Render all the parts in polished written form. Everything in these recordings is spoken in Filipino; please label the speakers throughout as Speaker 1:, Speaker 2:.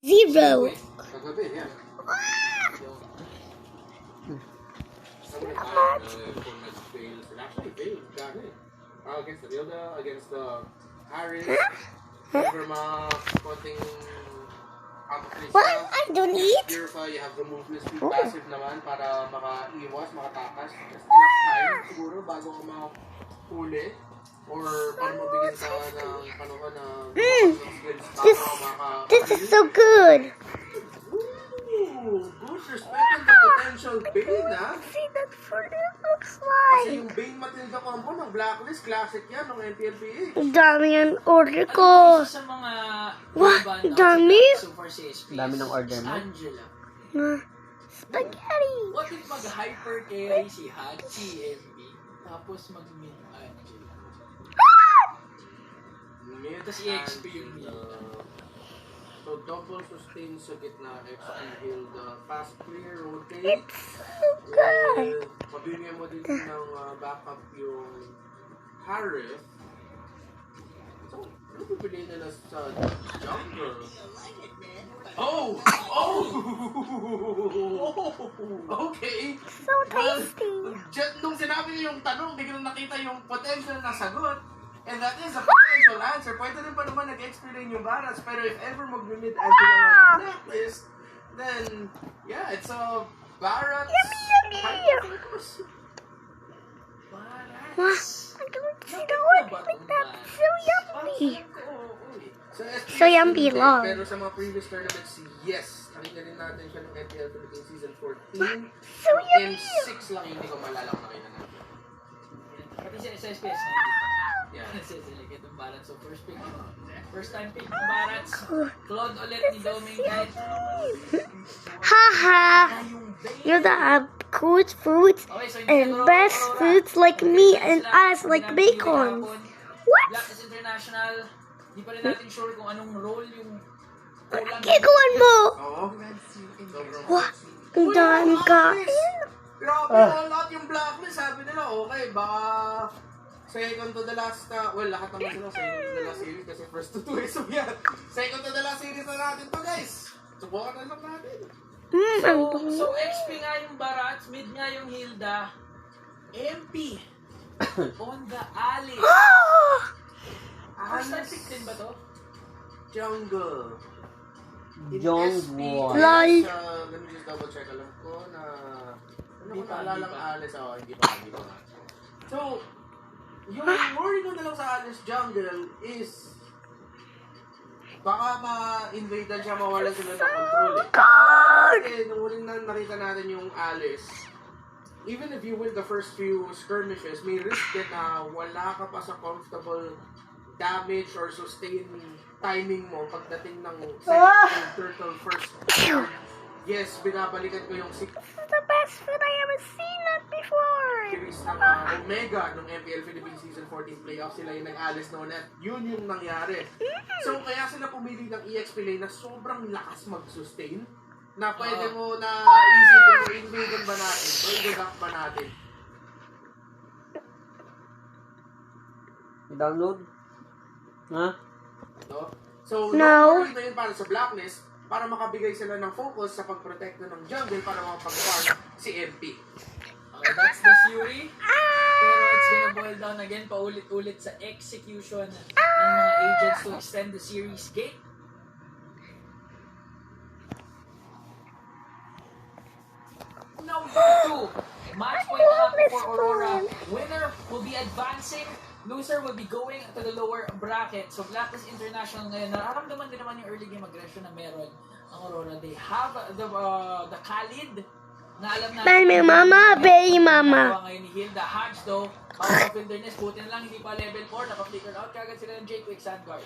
Speaker 1: Zero.
Speaker 2: Kagabi, yan. Nag-fail sila. Actually, failed. Gano'n eh. Against the Vilda, against the Harris. Never konting out of place
Speaker 1: What?
Speaker 2: na.
Speaker 1: I don't eat.
Speaker 2: Purify, you have removeless speed passive naman para makaiwas, makatakas. Just enough time siguro bago ka makahuli. Or para mabigyan ka ng panahon na
Speaker 1: This is so good.
Speaker 2: Ooh, good respect on the potential Bane, ha?
Speaker 1: See that's what it looks
Speaker 2: Kasi
Speaker 1: like.
Speaker 2: yung Bane Matilda combo ng Blacklist, classic yan ng NPLPH.
Speaker 1: Ang dami yung order ko.
Speaker 3: Isa sa mga
Speaker 1: What?
Speaker 3: urban
Speaker 1: Dami?
Speaker 3: so far CSP
Speaker 4: Dami ng order mo?
Speaker 3: Angela.
Speaker 1: Spaghetti.
Speaker 3: What if mag-hyper carry si Hachi MB tapos mag-mid Angela? Tapos EXP yung
Speaker 2: So double sustain sa gitna, XP heal the fast clear, rotate.
Speaker 1: Good.
Speaker 2: Mabigyan mo din ng backup yung Harith. So, ano pipiliin nila sa jungle? Oh! Oh! Okay!
Speaker 1: So tasty.
Speaker 2: Nung sinabi niyo yung tanong, biglang nakita yung potential na sagot. And that is a potential answer. Pwede rin pa naman nag-explain yung Barats. Pero if ever mag-mid Angela on the blacklist, then, yeah, it's a Barats.
Speaker 1: Yummy.
Speaker 3: Barats.
Speaker 1: Wow. I don't see the one like that. So yummy. So yummy long.
Speaker 2: Pero sa mga previous tournaments, yes. Nakita rin natin siya ng NPL Philippines Season 14.
Speaker 1: So yummy.
Speaker 2: M6 lang hindi ko malala kung nakita natin.
Speaker 3: Pati sa SPS na
Speaker 2: Yeah.
Speaker 3: Select itong Barats. So first pick, first time pick ng Barats. Claude ulit ni Doming kahit
Speaker 1: Haha. You're the coolest fruits
Speaker 3: okay, so
Speaker 1: and best foods like me and us like bacon. What?
Speaker 3: Blacklist International, di pa rin natin sure kung anong role yung kulang.
Speaker 1: Gigawin mo.
Speaker 2: Oo. Sobrang
Speaker 1: What? Ang dami kain.
Speaker 2: Grabe all out yung blacklist. Sabi nila, okay, baka second to the last, well, lahat naman sila second to the last series kasi first to two is yan. Second to the last series na natin to, guys. Subukan na lang natin.
Speaker 3: So XP nga yung Barats, mid nga yung Hilda, MP on the alley. First time pick din ba to?
Speaker 2: Jungle.
Speaker 4: Jongwon.
Speaker 1: Lol.
Speaker 2: Let me just double check. Alam ko na, ano ko naalala ng Alice? Oh, hindi pa. So, yung worry ko na lang sa Alice Jungle is baka ma-invadean siya, mawalan sila ng control eh. Kasi nung huling na nakita natin yung Alice, even if you win the first few skirmishes, may risk din na wala ka pa sa comfortable damage or sustain timing mo pagdating ng second turtle first turn. Yes, binabalikan ko yung
Speaker 1: This is the best food I ever seen that before.
Speaker 2: series ng Omega nung MPL Philippines Season 14 playoff. Sila yung nag-alis noon at yun yung nangyari. So kaya sila pumili ng EXP lane na sobrang lakas mag-sustain na pwede mo na isipin mo, invaden ba natin o i-gagap ba natin.
Speaker 4: Download? Ha?
Speaker 2: No? So,
Speaker 1: No.
Speaker 2: no na yun para sa blacklist para makabigay sila ng focus sa pagprotekto ng jungle para makapag-farm si MP.
Speaker 3: Okay, that's the Fury. Pero it's gonna boil down again paulit-ulit sa execution ng mga agents to extend the series gate. Number 2, match point up for Aurora. Winner will be advancing. Loser will be going to the lower bracket. So Blacklist International ngayon, nararamdaman din naman yung early game aggression na meron ang Aurora. They have the Khalid na alam natin.
Speaker 1: Baby mama, baby mama.
Speaker 3: Ngayon ni Hilda Hodge though, out of wilderness, buti na lang hindi pa level 4, naka-flicker out kagad sila ng Jake Quick Sandguard.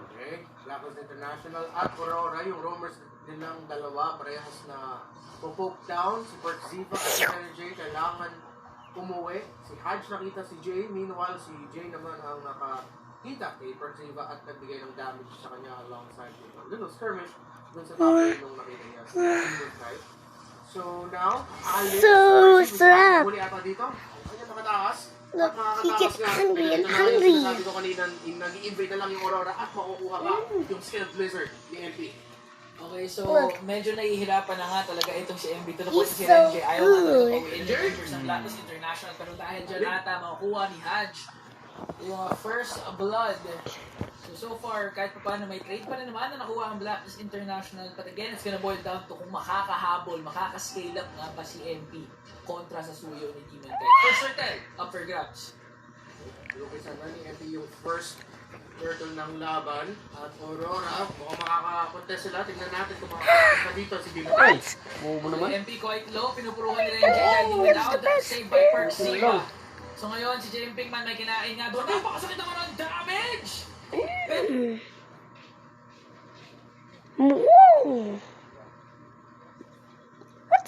Speaker 2: Okay, Blacklist International at Aurora, yung roamers nilang dalawa, parehas na poke down. Si Bert Ziva at si Jay kailangan umuwi. Si Hodge nakita si Jay, meanwhile si Jay naman ang nakakita kay Bert Ziva at nagbigay ng damage sa kanya alongside with a little skirmish dun sa top lane nung nakita niya si Timber Knight. So now, Alice,
Speaker 1: So sarap.
Speaker 2: huli ata dito. Kanya makataas.
Speaker 1: Look, he gets hungry and hungry.
Speaker 2: Sabi ko kanina, nag-i-invade na lang yung Aurora at makukuha ka yung Skilled Blizzard, ni MP.
Speaker 3: Okay, so
Speaker 1: Look.
Speaker 3: medyo nahihirapan na nga talaga itong si MB to the
Speaker 1: He's
Speaker 3: point na si
Speaker 1: so
Speaker 3: Renji ayaw nga talaga
Speaker 1: good.
Speaker 3: pauwiin yung members ng Blackness International pero dahil dyan ata makukuha ni Haj yung first blood. So far, kahit pa paano may trade pa na naman na nakuha ang Blackness International but again, it's gonna boil down to kung makakahabol, makaka-scale up nga ba si MP kontra sa suyo ni Demon Knight. For certain, up for grabs.
Speaker 2: Lukis na ni MP yung first turtle ng laban at Aurora, mukhang makaka-contest sila. Tingnan natin kung makaka-contest na dito si Demon
Speaker 4: Ay!
Speaker 2: Knight.
Speaker 4: Mo naman.
Speaker 3: MP quite low, pinupuruhan nila yung Jay Lightning without save by Perk Siva. So ngayon, si Jay Pinkman may kinain nga doon. Napakasakit naman ang damage!
Speaker 1: Whoa! What?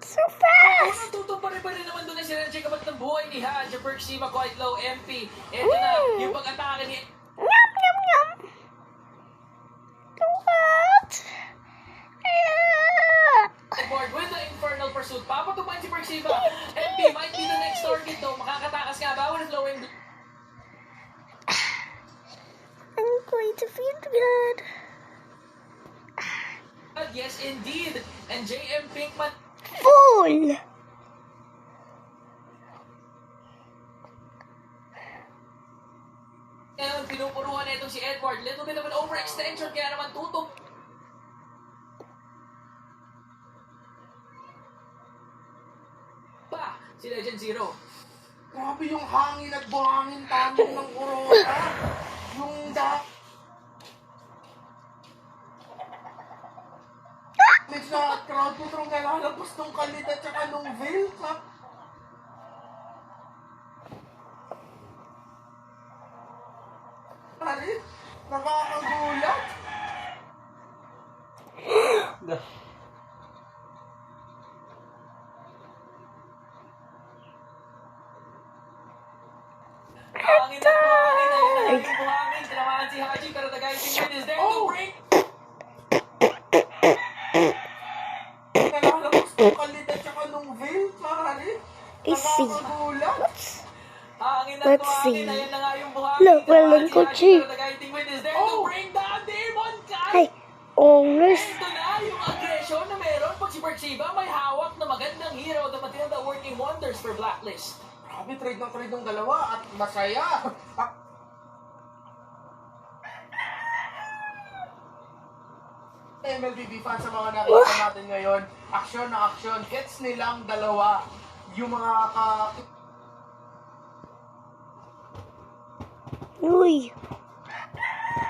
Speaker 1: So fast!
Speaker 3: Natuto pa rin naman doon na si Renji kapat ng buhay ni Haj. Perk Siva quite low, MP. Ito na, yung pag-atake ni...
Speaker 1: Yum, yum, yum! What?
Speaker 3: Edward with the Infernal Pursuit. Papatupan si Perk Siva. MP might be the next target though. Makakatakas nga ba with flowing...
Speaker 1: I'm going to feel good.
Speaker 3: Yes, indeed. And JM Pinkman...
Speaker 1: Full!
Speaker 3: Ngayon, pinupuruhan na itong si Edward. Little bit of an overextension, kaya naman tutok. Pa, si Legend Zero.
Speaker 2: Grabe yung hangin at buhangin tandem ng Aurora. Yung damage na crowd po trong kailangan ng kalit at saka nung veil. Pare, nakakagulat.
Speaker 3: Hangin na buhangin. Ayun na yung buhangin. Tinamaan si Haji, pero the guy Pinkman is there to bring...
Speaker 2: Kailangan ng kalit at saka nung veil. Pare,
Speaker 1: I see.
Speaker 2: nakakagulat.
Speaker 3: Hangin na
Speaker 1: Let's
Speaker 3: buhangin.
Speaker 1: see.
Speaker 3: Ayun na nga yung buhangin.
Speaker 1: Look,
Speaker 3: Tinamaan
Speaker 1: walang
Speaker 3: si Haji,
Speaker 1: kotse.
Speaker 3: pero the guy Pinkman is there to bring down Demon Knight.
Speaker 1: Hey, owners.
Speaker 3: Ito na yung aggression na meron pag si Perksiba may hawak na magandang hero na Matilda working wonders for Blacklist.
Speaker 2: Grabe, trade ng dalawa at masaya. MLBB fans sa mga nakita natin ngayon, aksyon na aksyon, gets nilang dalawa. Yung mga
Speaker 1: Uy.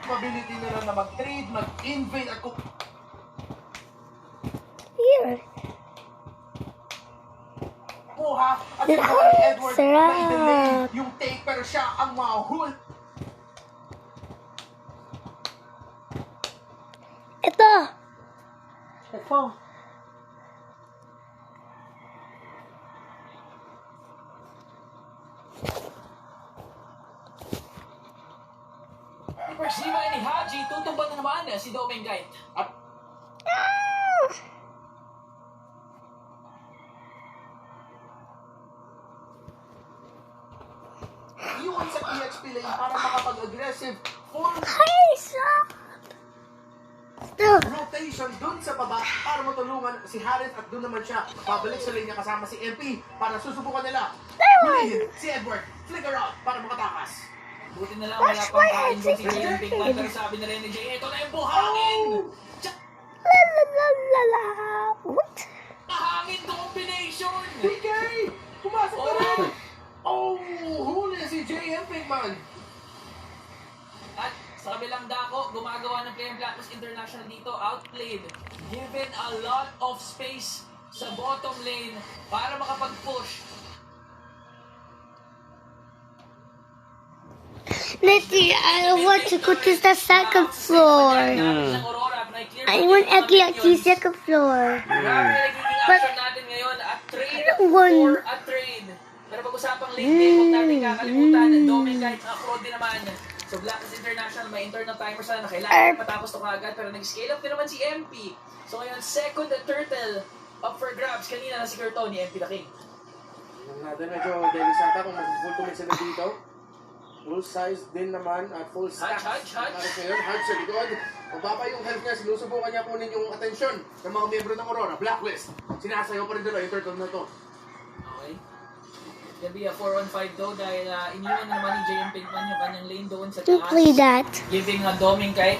Speaker 2: capability nila na mag-trade, mag-invade at
Speaker 1: Here.
Speaker 2: kukuha at yung mga ni Edward
Speaker 1: Sarap.
Speaker 2: na i-delay yung take pero siya ang mahul.
Speaker 1: Ito.
Speaker 4: Ito.
Speaker 3: Ni Perksiba ni Haji, tutumban na naman si Domengite.
Speaker 2: At iwan sa EXP lane para makapag-aggressive full
Speaker 1: Hey, stop. Stop.
Speaker 2: rotation dun sa baba para matulungan si Harith at dun naman siya babalik sa linya kasama si MP para susubukan nila hulihin si Edward flicker out para makatakas.
Speaker 3: Buti na lang wala pang kain doon si JM Pinkman pero sabi na rin ni Jay, ito na yung buhangin! Tsak!
Speaker 1: La la la la la. What?
Speaker 3: Hangin combination!
Speaker 2: DK! Pumasok na
Speaker 3: Oh!
Speaker 2: rin! Oh! Huli si JM Pinkman!
Speaker 3: At sa kabilang dako, gumagawa ng Player Blacklist International dito, outplayed, given a lot of space sa bottom lane para makapag-push.
Speaker 1: Let's see. I want to go to the second floor. I want to get to the second floor.
Speaker 3: Grabe nagiging action natin ngayon at trade
Speaker 1: One.
Speaker 3: for a trade. Pero pag-usapang late game, huwag natin kakalimutan. Doming kahit naka-fraud din naman. So Blacklist International, may internal timer sila na kailangan matapos ito kagad. Pero nag-scale up din naman si MP. So ngayon, second turtle up for grabs. Kanina na si Curtoni, MP the King.
Speaker 2: Tingnan natin medyo Dennis ata kung mag-full commit sila dito. Full size din naman at full stack.
Speaker 3: Hudge.
Speaker 2: Para ngayon, Hudge sa likod. Mababa yung health niya, sinusubukan niya kunin yung atensyon ng mga miyembro ng Aurora. Blacklist. Sinasayaw pa rin nila yung turtle na to.
Speaker 3: Okay. Gonna be a 4-on-5 though dahil iniwan na naman ni JM Pinkman yung kanyang lane doon sa
Speaker 1: You
Speaker 3: taas.
Speaker 1: play that.
Speaker 3: Giving Doming kahit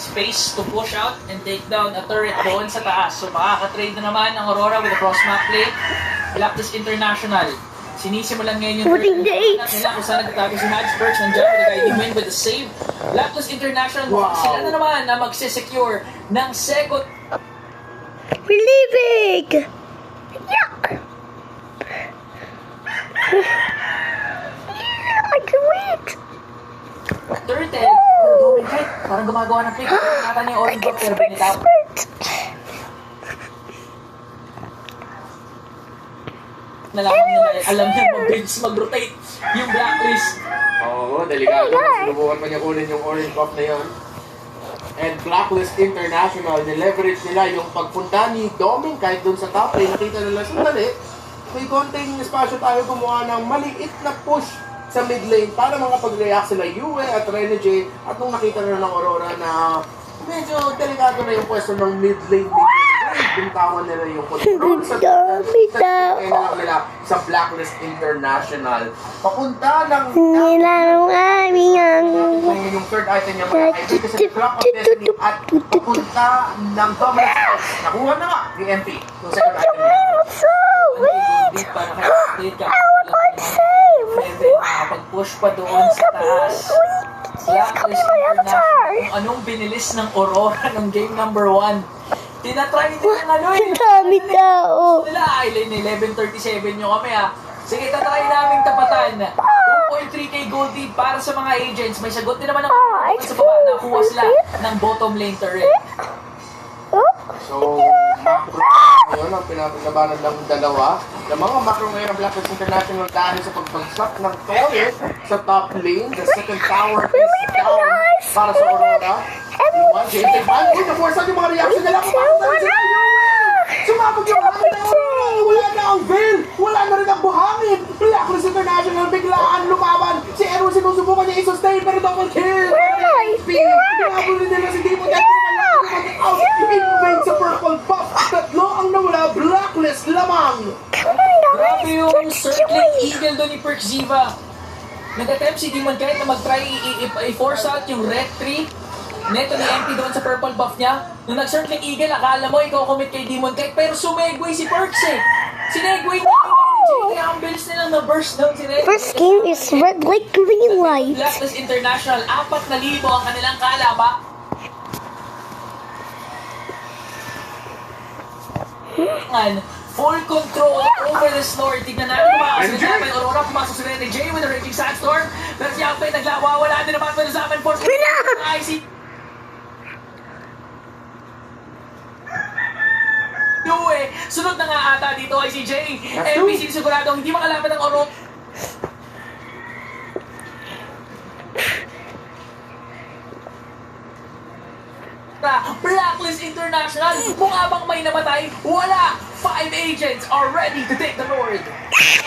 Speaker 3: space to push out and take down a turret doon sa taas. So makaka-trade na naman ang Aurora with a cross-map play. Blacklist International. Sinisimulan ngayon yung
Speaker 1: Putting the
Speaker 3: turret
Speaker 1: eights.
Speaker 3: nila kung saan nagtatago si Hadsburgs. Nandiyan with the guy win with the save. Blacklist International,
Speaker 2: Wow.
Speaker 3: sila na naman na magsisecure ng second.
Speaker 1: We're leaving. Yeah. I can wait.
Speaker 3: Turtle, Doming kahit parang gumagawa ng pick. Nakata niya yung orange bot pero binitaw. Nalaman nila, alam niya mag-rotate yung Blacklist.
Speaker 2: Oo, delikado. Sinubukan pa niya kunin yung orange buff na yun. And Blacklist International, nileverage nila yung pagpunta ni Doming kahit dun sa top lane. Nakita nila sandali, may konting espasyo tayo gumawa ng maliit na push sa mid lane para makapag-react sila Yue at Renegade. At nung nakita na ng Aurora na medyo delikado na yung pwesto ng mid lane, bintawan nila yung control sa kailangan nila sa Blacklist International. Papunta ng ngayon yung third item niya mga kaibigan kasi Clock of Destiny at papunta ng Dominance House. Nakuha na nga ni MP yung second item niya.
Speaker 3: Pag-push pa doon sa taas. Blacklist International, kung anong binilis ng Aurora ng game number 1. Tinatry nila ng ano eh.
Speaker 1: Dami tao.
Speaker 3: Nila, ay, 11:37 nyo kami ha. Sige, tatry namin tapatan. 2.3k gold lead para sa mga agents. May sagot din naman ng sa baba. Nakuha sila ng bottom lane turret.
Speaker 2: So, macro ngayon ang pinapaglabanan ng dalawa. Yung mga macro ngayon ng Blacklist International dahil sa pagpagsak ng turret sa top lane. The second tower is down para sa Aurora. Iwan, James, Ivan. Uy, na-force out yung mga reaction nila. Kapasok na rin sila. Sumabog yung hangin ng Aurora. Wala na ang veil. Wala na rin ang buhangin. Blacklist International biglaan lumaban. Si Erwin sinusubukan niya i-sustain pero double kill. Pinabulin nila si Demon Death. Out in vain sa purple buff. Tatlo ang nawala. Blacklist lamang.
Speaker 3: Grabe yung circling eagle doon ni Perk Ziva. Nag-attempt si Demon kahit na mag-try i-force out yung red 3. Neto ni MP doon sa purple buff niya. Nung nag-circling eagle, akala mo ikaw commit kay Demon Kite. Pero sumegway si Perks eh. Sinegway niya yung energy. Kaya ang bilis nilang na-burst down si Red.
Speaker 1: First game is red light, green light.
Speaker 3: Blacklist International, 4,000 ang kanilang kalaba. Full control over the store. Tignan natin kung makakasalita pa yung Aurora. Pumasok si Rene J with a Raging Sandstorm. Pero si Ampay naglawawala din naman sa Zaman Force. IC. Sunod na nga ata dito ay si Jay. MPC siguradong hindi makalaban ng Aurora. Blacklist International, mukha bang may namatay? Wala! 5 agents are ready to take the Lord.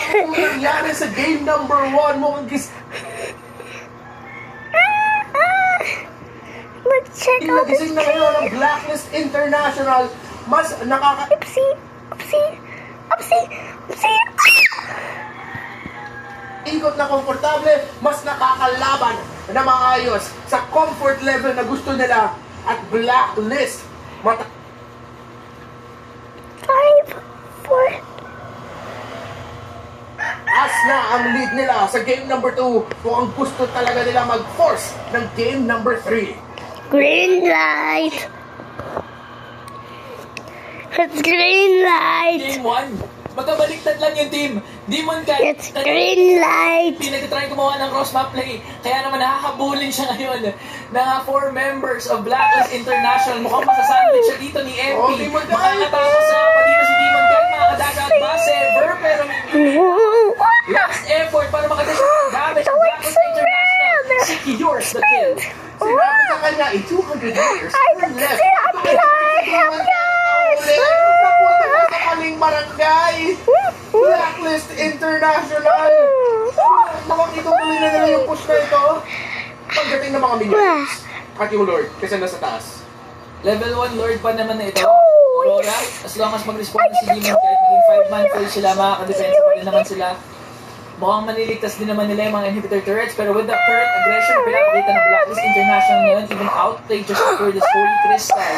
Speaker 2: Ano nangyari sa game number 1? Mukhang
Speaker 1: Let's check out this
Speaker 2: gising na ngayon ng Blacklist International. Mas
Speaker 1: Oopsie, oopsie, oopsie, oopsie.
Speaker 2: ikot na komportable, mas nakakalaban na maayos sa comfort level na gusto nila at Blacklist.
Speaker 1: 5, 4.
Speaker 2: As na ang lead nila sa game number 2 kung ang gusto talaga nila mag-force ng game number 3.
Speaker 1: Green light. It's green light.
Speaker 3: Game 1, magkabaliktad lang yung team. Demon Cat,
Speaker 1: It's green light.
Speaker 3: pinag-try gumawa ng cross-map play. Kaya naman nakakabulin siya ngayon ng 4 members of Blacklist International. Mukhang masasandwich siya dito ni MP.
Speaker 2: Oh, Demon Cat!
Speaker 3: Makakatapos sa pa dito si Demon Cat. Makakadagat ba? Sever, pero last effort para makadagat damage ng Blacklist International. Secures the kill.
Speaker 2: Sinabi sa kanya, 200 years turn left. Napunta sa kaling barangay. Blacklist International. Mukhang itutuloy na nila yung push na ito. Pagdating ng mga minions. at yung Lord kasi nasa taas.
Speaker 3: Level 1 Lord pa naman na ito. Aurora, as long as mag-respond na si Demon, kahit maging 5-man full sila, makakadepensa pa rin naman sila. Mukhang maniligtas din naman nila yung mga inhibitor turrets, pero with the current aggression na pinapakita ng Blacklist International ngayon, even outplay just for this Holy Crystal,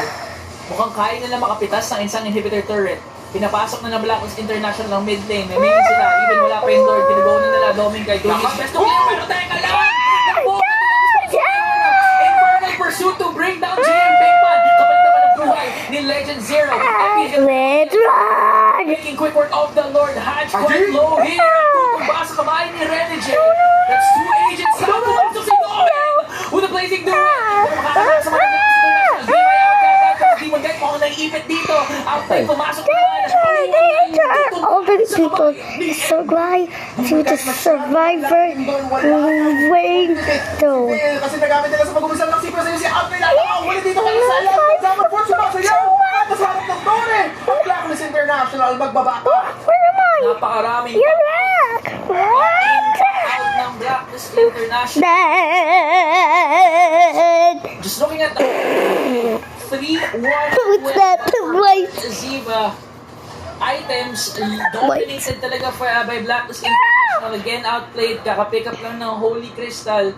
Speaker 3: mukhang kaya nila makapitas ng isang inhibitor turret. Pinapasok na ng Blacklist International ng mid lane, may minion sila, even wala pa yung Lord, ginibaw na nila, Domingay, doing his best to clear, pero teka lang! Infernal Pursuit to bring down JM Pinkman, kapalit naman ng buhay ni Legend Zero.
Speaker 1: Let's run!
Speaker 3: Making quick work of the Lord, Hatch quite low here, tutumba sa kamay ni Renegade. That's 2 agents, na pumasok si Doming with a blazing duel. Pero makakalakas sa mga International, di may outcast, Demon Guy mukhang naiipit dito. Outside, pumasok naman.
Speaker 1: All the people survive to the survivor wait though.
Speaker 2: Kasi nagamit nila sa pag-umusal ng Sipra si Apple. Wala dito kayo sa alam. Sama po siya masayaw. Tapos harap ng Tore. Ang Blacklist International magbabaka.
Speaker 1: Where am I?
Speaker 3: Napakaraming
Speaker 1: You're back!
Speaker 3: out ng Blacklist International.
Speaker 1: Dad!
Speaker 3: Just looking at the 3-1
Speaker 1: What's that? Wait.
Speaker 3: Ziva items dominated talaga by Blacklist International. Again, outplayed. Kaka-pick up lang ng Holy Crystal.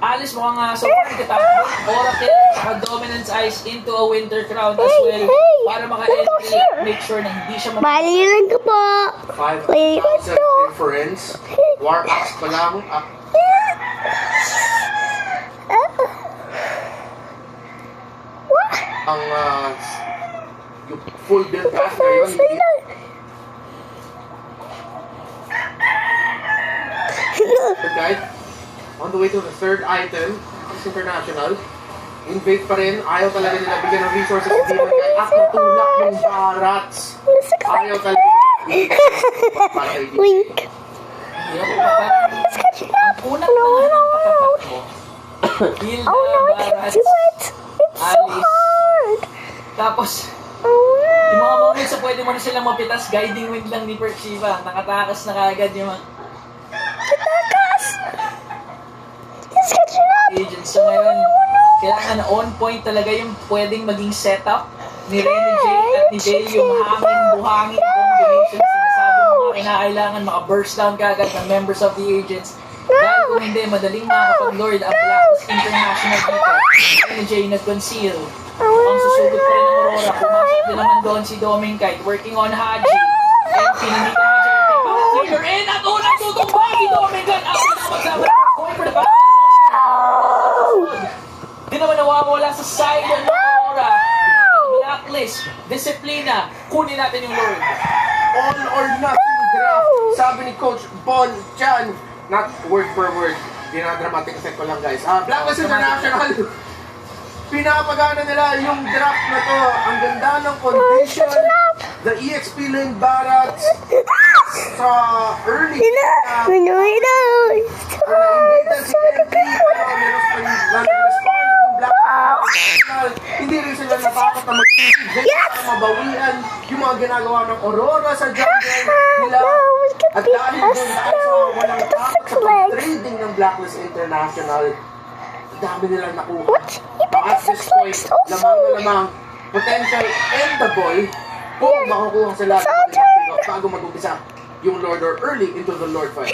Speaker 3: Alice mukhang nga so far kitapon. Oracle saka Dominance Ice into a Winter Crown as well. Para maka-entry, make sure na hindi siya
Speaker 1: Mali lang ko po.
Speaker 2: 5,000 difference. War Axe pa lang. Ang yung full build pass ngayon. Guys, on the way to the third item, it's international. Invade pa rin. Ayaw talaga nila bigyan ng resources sa Demon Guy. At natulak ng barats. Ayaw talaga nila. Para kay Demon.
Speaker 1: Wink.
Speaker 3: Ang unang patapat mo, Hilda,
Speaker 1: Oh no, I can't
Speaker 3: Barats,
Speaker 1: do it. It's so
Speaker 3: Alice.
Speaker 1: hard.
Speaker 3: Tapos,
Speaker 1: Oh
Speaker 3: yung mga
Speaker 1: no.
Speaker 3: moments na pwede mo na silang mapitas, guiding wind lang ni Perk Shiva. Nakatakas na kaagad yung mga
Speaker 1: Takas! He's catching up.
Speaker 3: agents. So ngayon, kailangan on point talaga yung pwedeng maging setup ni Renny J at ni Jay, yung hangin-buhangin combination. Sinasabi mo mga kinakailangan maka-burst down kaagad ng members of the agents. Dahil kung hindi, madaling makakapag-lord ang Blacklist International dito. Renny J nag-conceal. Ang susugod pa rin ng Aurora. Pumasok din naman doon si Domingkite working on Haji. And pinamita na siya yung clear in at unang tutumba si Domingkite. Out na magsama. Going for the back. Di naman nawawala sa side ng Aurora. Blacklist, disiplina, kunin natin yung Lord.
Speaker 2: All or nothing draft. Sabi ni Coach Bon Chan. Not word per word. Dinadramatic effect ko lang guys. Blacklist International. Pinapagana nila yung draft na to. Ang ganda ng condition. The EXP lane barracks sa early na invader si MP. Meron pa yung nag-respond yung Blacklist. Hindi rin sila natakot na mag-invade para mabawian yung mga ginagawa ng Aurora sa jungle nila. At dahil doon dahil sa walang takot sa pag-trading ng Blacklist International, dami nilang nakuha. At this point, lamang na lamang potential endable kung makukuha sila bago mag-umpisa yung Lord or early into the Lord fight.